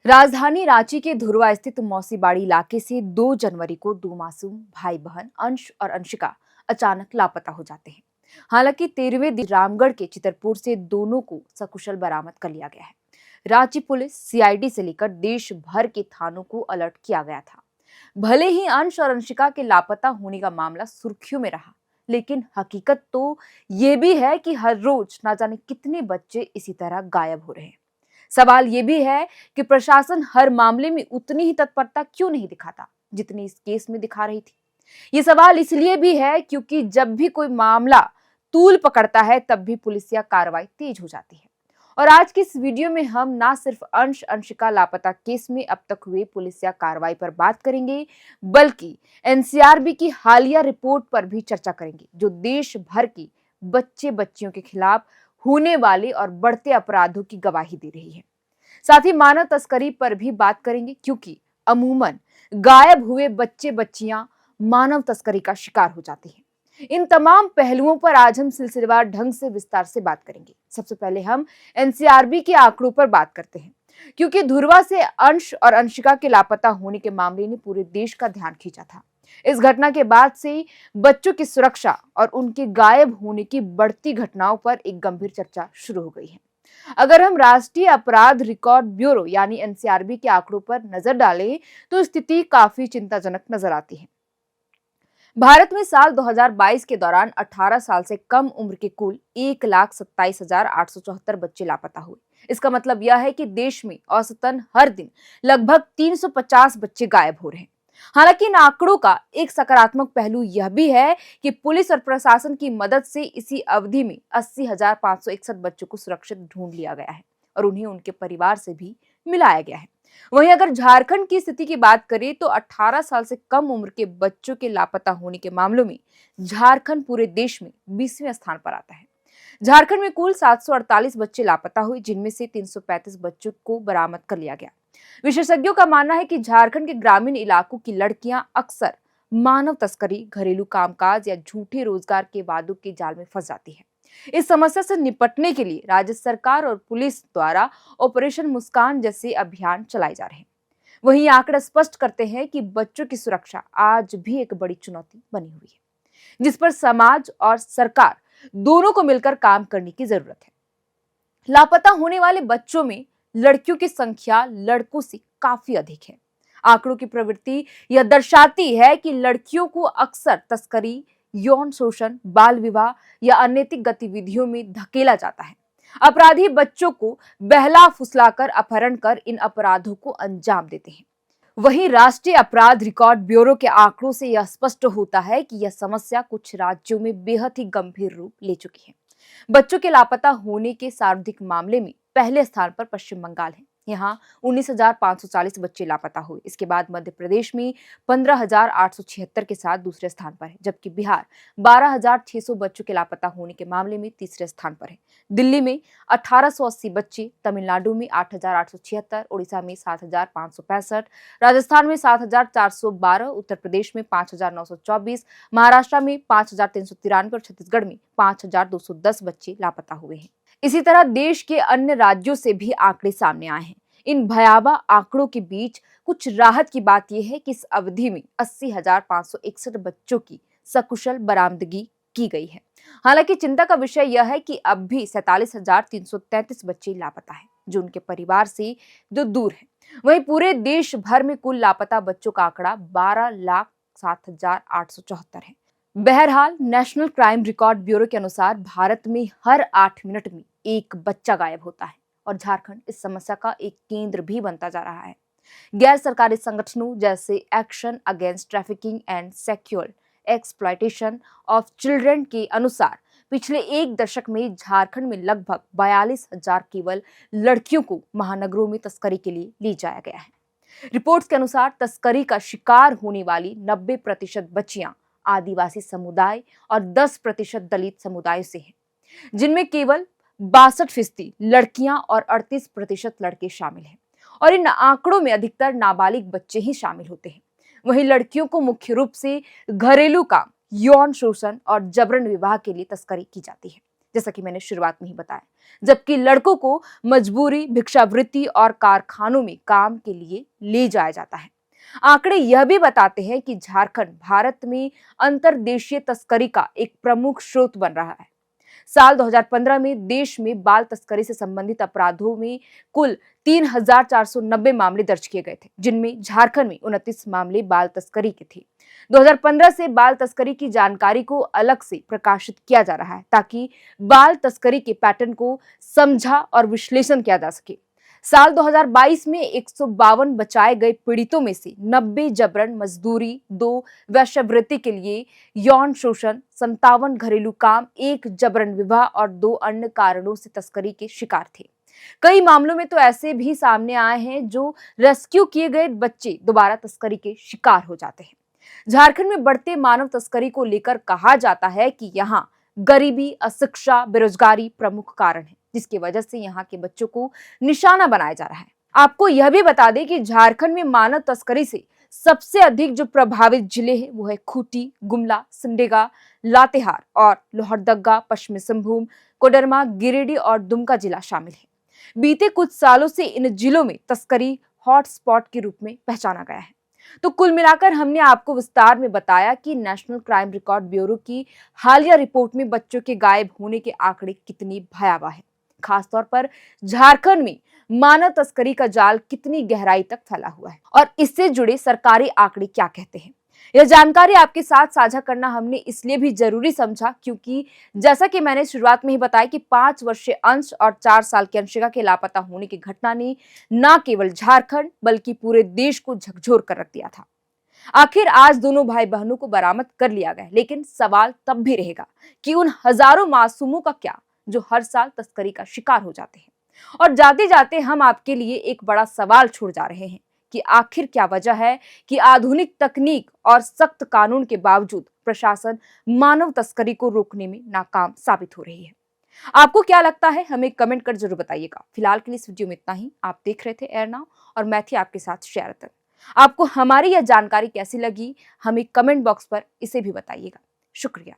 राजधानी रांची के धुरवा स्थित मौसीबाड़ी इलाके से 2 जनवरी को 2 मासूम भाई बहन अंश और अंशिका अचानक लापता हो जाते हैं। हालांकि 13वें दिन रामगढ़ के चितरपुर से दोनों को सकुशल बरामद कर लिया गया है। रांची पुलिस सीआईडी से लेकर देश भर के थानों को अलर्ट किया गया था। भले ही अंश और अंशिका के लापता होने का मामला सुर्खियों में रहा, लेकिन हकीकत तो ये भी है कि हर रोज ना जाने कितने बच्चे इसी तरह गायब हो रहे हैं। सवाल ये भी है कि प्रशासन हर मामले में उतनी ही तत्परता क्यों नहीं दिखाता जितनी इस केस में दिखा रही थी। ये सवाल इसलिए भी है क्योंकि जब भी कोई मामला तूल पकड़ता है तब भी पुलिसिया कार्रवाई तेज हो जाती है। और आज की इस वीडियो में हम ना सिर्फ अंश अंशिका लापता केस में अब तक हुए पुलिसिया कार्रवाई पर बात करेंगे, बल्कि एनसीआरबी की हालिया रिपोर्ट पर भी चर्चा करेंगे, जो देश भर की बच्चे बच्चियों के खिलाफ होने वाले और बढ़ते अपराधों की गवाही दे रही है। साथ ही मानव तस्करी पर भी बात करेंगे, क्योंकि अमूमन गायब हुए बच्चे बच्चियां मानव तस्करी का शिकार हो जाती हैं। इन तमाम पहलुओं पर आज हम सिलसिलेवार ढंग से विस्तार से बात करेंगे। सबसे पहले हम एनसीआरबी के आंकड़ों पर बात करते हैं, क्योंकि धुरवा से अंश और अंशिका के लापता होने के मामले ने पूरे देश का ध्यान खींचा था। इस घटना के बाद से बच्चों की सुरक्षा और उनके गायब होने की बढ़ती घटनाओं पर एक गंभीर चर्चा शुरू हो गई है। अगर हम राष्ट्रीय अपराध रिकॉर्ड ब्यूरो यानी एनसीआरबी के आंकड़ों पर नजर डालें तो स्थिति काफी चिंताजनक नजर आती है। भारत में साल 2022 के दौरान 18 साल से कम उम्र के कुल 1,27,874 बच्चे लापता हुए। इसका मतलब यह है कि देश में औसतन हर दिन लगभग 350 बच्चे गायब हो रहे हैं। हालांकि इन आंकड़ों का एक सकारात्मक पहलू यह भी है कि पुलिस और प्रशासन की मदद से इसी अवधि में 80,561 बच्चों को सुरक्षित ढूंढ लिया गया है और उन्हें उनके परिवार से भी मिलाया गया है। वहीं अगर झारखंड की स्थिति की बात करें तो 18 साल से कम उम्र के बच्चों के लापता होने के मामलों में झारखंड पूरे देश में 20वें स्थान पर आता है। झारखंड में कुल 748 बच्चे लापता हुए, जिनमें से 335 बच्चों को बरामद कर लिया गया। विशेषज्ञों का मानना है कि झारखंड के ग्रामीण इलाकों की लड़कियां अक्सर मानव तस्करी, घरेलू कामकाज या झूठे रोजगार के वादों के जाल में फंस जाती है। इस समस्या से निपटने के लिए राज्य सरकार और पुलिस द्वारा ऑपरेशन मुस्कान जैसे अभियान चलाए जा रहे हैं। वहीं आंकड़े स्पष्ट करते हैं कि बच्चों की सुरक्षा आज भी एक बड़ी चुनौती बनी हुई है, जिस पर समाज और सरकार दोनों को मिलकर काम करने की जरूरत है। लापता होने वाले बच्चों में लड़कियों की संख्या लड़कों से काफी अधिक है। आंकड़ों की प्रवृत्ति यह दर्शाती है कि लड़कियों को अक्सर तस्करी, यौन शोषण, बाल विवाह या अनैतिक गतिविधियों में धकेला जाता है। अपराधी बच्चों को बहला फुसलाकर अपहरण कर इन अपराधों को अंजाम देते हैं। वहीं राष्ट्रीय अपराध रिकॉर्ड ब्यूरो के आंकड़ों से यह स्पष्ट होता है कि यह समस्या कुछ राज्यों में बेहद ही गंभीर रूप ले चुकी है। बच्चों के लापता होने के सर्वाधिक मामले में पहले स्थान पर पश्चिम बंगाल है। यहाँ 19,540 बच्चे लापता हुए। इसके बाद मध्य प्रदेश में 15,876 के साथ दूसरे स्थान पर है, जबकि बिहार 12,600 बच्चों के लापता होने के मामले में तीसरे स्थान पर है। दिल्ली में 1,880 बच्चे, तमिलनाडु में 8,876, उड़ीसा में 7,565, राजस्थान में 7,412, उत्तर प्रदेश में 5,924, महाराष्ट्र में 5,393 और छत्तीसगढ़ में 5,210 बच्चे लापता हुए हैं। इसी तरह देश के अन्य राज्यों से भी आंकड़े सामने आए हैं। इन भयावह आंकड़ों के बीच कुछ राहत की बात यह है कि इस अवधि में 80,561 बच्चों की सकुशल बरामदगी की गई है। हालांकि चिंता का विषय यह है कि अब भी 47,333 बच्चे लापता हैं, जो उनके परिवार से जो दूर हैं। वहीं पूरे देश भर में कुल लापता बच्चों का आंकड़ा 12,07,874 है। बहरहाल नेशनल क्राइम रिकॉर्ड ब्यूरो के अनुसार भारत में हर 8 मिनट में एक बच्चा गायब होता है और झारखंड इस समस्या का एक केंद्र भी बनता जा रहा है। गैर सरकारी संगठनों जैसे action against trafficking and sexual exploitation of children के अनुसार पिछले एक दशक में झारखंड में लगभग 42,000 केवल लड़कियों को महानगरों में तस्करी के लिए ले जाया गया है। रिपोर्ट्स के अनुसार तस्करी का शिकार होने वाली 90% बच्चियां आदिवासी समुदाय और 10% दलित समुदाय से हैं, जिनमें केवल 62% लड़कियां और 38% लड़के शामिल हैं। और इन आंकड़ों में अधिकतर नाबालिग बच्चे ही शामिल होते हैं। वहीं लड़कियों को मुख्य रूप से घरेलू काम, यौन शोषण और जबरन विवाह के लिए तस्करी की जाती है, जैसा कि मैंने शुरुआत में ही बताया, जबकि लड़कों को मजबूरी, भिक्षावृत्ति और कारखानों में काम के लिए ले जाया जाता है। आंकड़े यह भी बताते हैं कि झारखंड भारत में अंतर्देशीय तस्करी का एक प्रमुख स्रोत बन रहा है। साल 2015 में देश में बाल तस्करी से संबंधित अपराधों में कुल 3,490 मामले दर्ज किए गए थे, जिनमें झारखंड में 29 मामले बाल तस्करी के थे। 2015 से बाल तस्करी की जानकारी को अलग से प्रकाशित किया जा रहा है ताकि बाल तस्करी के पैटर्न को समझा और विश्लेषण किया जा सके। साल 2022 में 152 बचाए गए पीड़ितों में से 90 जबरन मजदूरी, 2 वेश्यावृत्ति के लिए यौन शोषण, 57 घरेलू काम, 1 जबरन विवाह और 2 अन्य कारणों से तस्करी के शिकार थे। कई मामलों में तो ऐसे भी सामने आए हैं जो रेस्क्यू किए गए बच्चे दोबारा तस्करी के शिकार हो जाते हैं। झारखंड में बढ़ते मानव तस्करी को लेकर कहा जाता है कि यहाँ गरीबी, अशिक्षा, बेरोजगारी प्रमुख कारण है, जिसकी वजह से यहाँ के बच्चों को निशाना बनाया जा रहा है। आपको यह भी बता दें कि झारखंड में मानव तस्करी से सबसे अधिक जो प्रभावित जिले हैं वो है खूंटी, गुमला, सिमडेगा, लातेहार और लोहरदगा, पश्चिमी सिंहभूम, कोडरमा, गिरिडीह और दुमका जिला शामिल है। बीते कुछ सालों से इन जिलों में तस्करी हॉटस्पॉट के रूप में पहचाना गया है। तो कुल मिलाकर हमने आपको विस्तार में बताया कि नेशनल क्राइम रिकॉर्ड ब्यूरो की हालिया रिपोर्ट में बच्चों के गायब होने के आंकड़े कितनी भयावह है। खासतौर पर झारखंड में मानव तस्करी का जाल कितनी गहराई तक फैला हुआ है और इससे जुड़े सरकारी आंकड़े क्या कहते हैं। यह जानकारी आपके साथ साझा करना हमने इसलिए भी जरूरी समझा क्योंकि जैसा कि मैंने शुरुआत में ही बताया कि 5 वर्षीय अंश और 4 साल की अंशिका के लापता होने की घटना ने न केवल झारखंड बल्कि पूरे देश को झकझोर कर रख दिया था। आखिर आज दोनों भाई बहनों को बरामद कर लिया गया, लेकिन सवाल तब भी रहेगा कि उन हजारों मासूमों का क्या जो हर साल तस्करी का शिकार हो जाते हैं। और जाते जाते हम आपके लिए एक बड़ा सवाल छोड़ जा रहे हैं कि आखिर क्या वजह है कि आधुनिक तकनीक और सख्त कानून के बावजूद प्रशासन मानव तस्करी को रोकने में नाकाम साबित हो रही है। आपको क्या लगता है, हमें कमेंट कर जरूर बताइएगा। फिलहाल के लिए इस वीडियो में इतना ही। आप देख रहे थे एयर नाउ और मैं थी आपके साथ शेरतन। आपको हमारी यह जानकारी कैसी लगी, हमें कमेंट बॉक्स पर इसे भी बताइएगा। शुक्रिया।